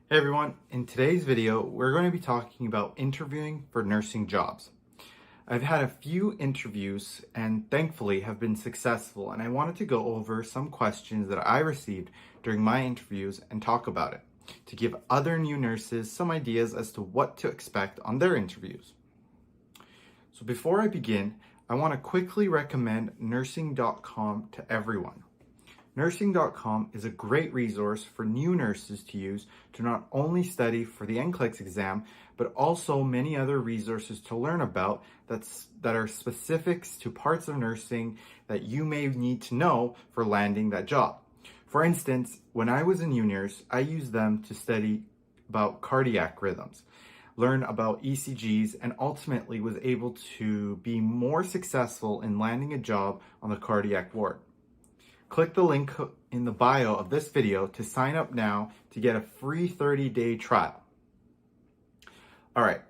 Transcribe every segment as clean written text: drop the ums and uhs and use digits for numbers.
Hey everyone, in today's video, we're going to be talking about interviewing for nursing jobs. I've had a few interviews and thankfully have been successful, and I wanted to go over some questions that I received during my interviews and talk about it to give other new nurses some ideas as to what to expect on their interviews. So before I begin, I want to quickly recommend nursing.com to everyone. Nursing.com is a great resource for new nurses to use to not only study for the Nclex exam, but also many other resources to learn about that are specifics to parts of nursing that you may need to know for landing that job. For instance, when I was a new nurse, I used them to study about cardiac rhythms, learn about ECGs, and ultimately was able to be more successful in landing a job on the cardiac ward. Click the link in the bio of this video to sign up now to get a free 30-day trial. All right,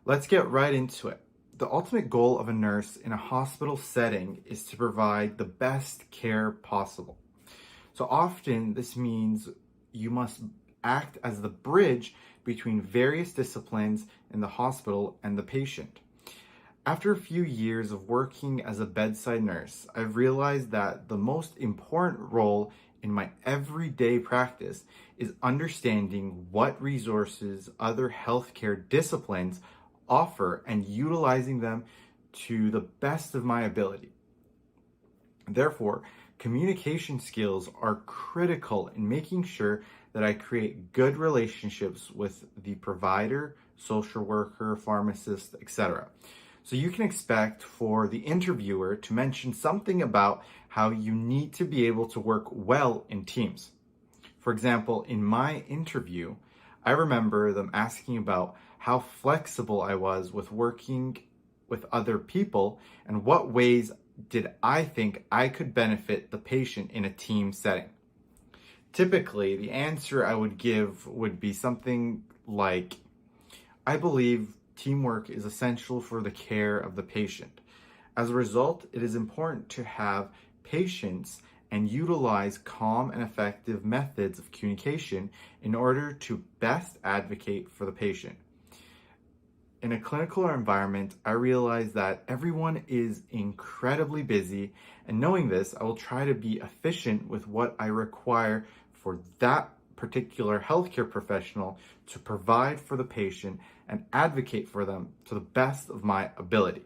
let's get right into it. The ultimate goal of a nurse in a hospital setting is to provide the best care possible. So often this means you must act as the bridge between various disciplines in the hospital and the patient. After a few years of working as a bedside nurse, I've realized that the most important role in my everyday practice is understanding what resources other healthcare disciplines offer and utilizing them to the best of my ability. Therefore, communication skills are critical in making sure that I create good relationships with the provider, social worker, pharmacist, etc. So you can expect for the interviewer to mention something about how you need to be able to work well in teams. For example, in my interview, I remember them asking about how flexible I was with working with other people and what ways did I think I could benefit the patient in a team setting. Typically, the answer I would give would be something like, I believe teamwork is essential for the care of the patient. As a result, it is important to have patience and utilize calm and effective methods of communication in order to best advocate for the patient. In a clinical environment, I realize that everyone is incredibly busy, and knowing this, I will try to be efficient with what I require for that particular healthcare professional to provide for the patient and advocate for them to the best of my ability.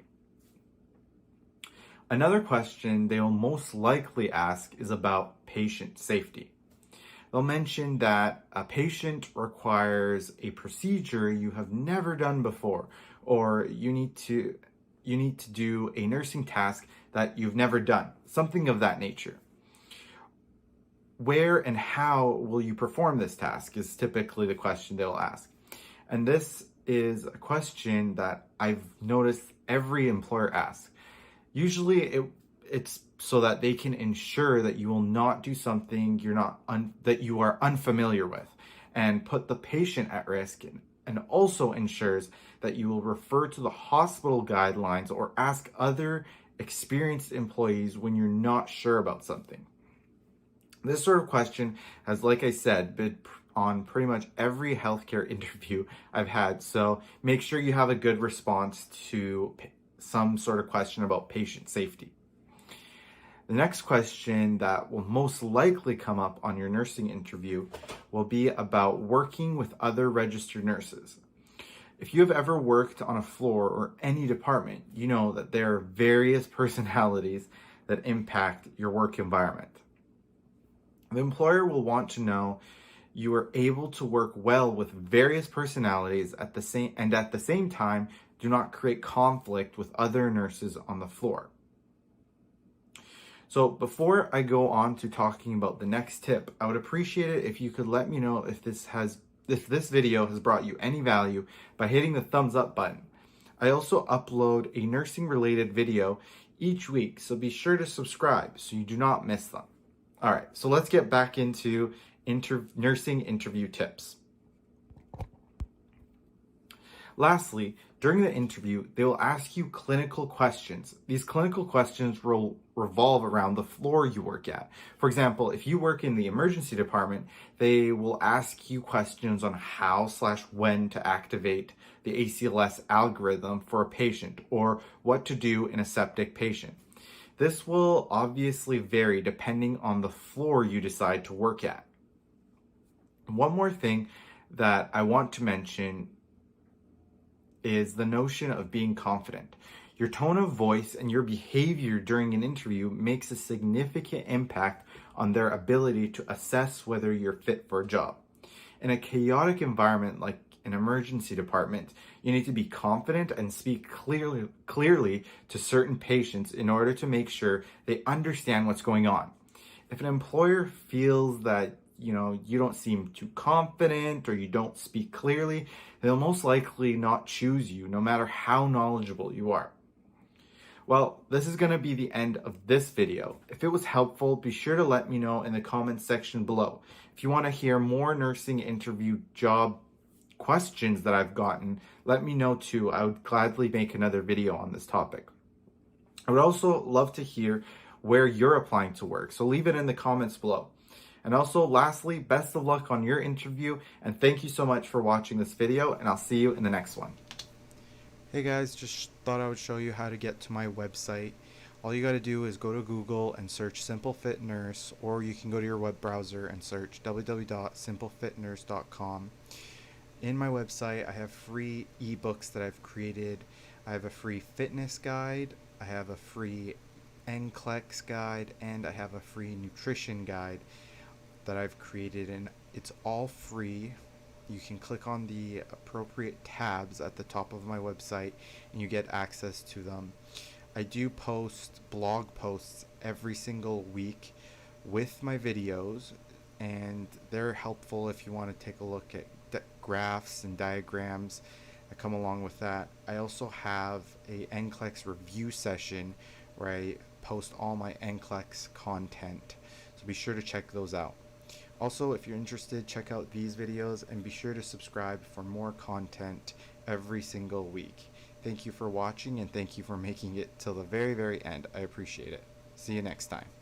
Another question they will most likely ask is about patient safety. They'll mention that a patient requires a procedure you have never done before, or you need to do a nursing task that you've never done, something of that nature. Where and how will you perform this task is typically the question they'll ask. And this is a question that I've noticed every employer asks. Usually it's so that they can ensure that you will not do something that you are unfamiliar with and put the patient at risk, and also ensures that you will refer to the hospital guidelines or ask other experienced employees when you're not sure about something. This sort of question has, like I said, been on pretty much every healthcare interview I've had, so make sure you have a good response to some sort of question about patient safety. The next question that will most likely come up on your nursing interview will be about working with other registered nurses. If you have ever worked on a floor or any department, you know that there are various personalities that impact your work environment. The employer will want to know you are able to work well with various personalities at the same time do not create conflict with other nurses on the floor. So before I go on to talking about the next tip, I would appreciate it if you could let me know if this video has brought you any value by hitting the thumbs up button. I also upload a nursing related video each week, so be sure to subscribe so you do not miss them. All right, so let's get back into nursing interview tips. Lastly, During the interview, they will ask you clinical questions. These clinical questions will revolve around the floor you work at. For example, if you work in the emergency department, they will ask you questions on how/when to activate the ACLS algorithm for a patient, or what to do in a septic patient. This will obviously vary depending on the floor you decide to work at. One more thing that I want to mention is the notion of being confident. Your tone of voice and your behavior during an interview makes a significant impact on their ability to assess whether you're fit for a job. In a chaotic environment like an emergency department, you need to be confident and speak clearly to certain patients in order to make sure they understand what's going on. If an employer feels that you don't seem too confident or you don't speak clearly, they'll most likely not choose you, no matter how knowledgeable you are. Well, this is going to be the end of this video. If it was helpful, be sure to let me know in the comments section below. If you want to hear more nursing interview job questions that I've gotten, let me know too. I would gladly make another video on this topic. I would also love to hear where you're applying to work, so leave it in the comments below. And also, lastly, best of luck on your interview, and thank you so much for watching this video, and I'll see you in the next one. Hey guys, just thought I would show you how to get to my website. All you got to do is go to Google and search Simple Fit Nurse, or you can go to your web browser and search www.simplefitnurse.com. In my website, I have free ebooks that I've created. I have a free fitness guide, I have a free Nclex guide, and I have a free nutrition guide that I've created, and it's all free. You can click on the appropriate tabs at the top of my website and you get access to them. I do post blog posts every single week with my videos, and they're helpful if you want to take a look at graphs and diagrams that come along with that. I also have a Nclex review session where I post all my Nclex content, so be sure to check those out. Also, if you're interested, check out these videos and be sure to subscribe for more content every single week. Thank you for watching, and thank you for making it till the very, very end. I appreciate it. See you next time.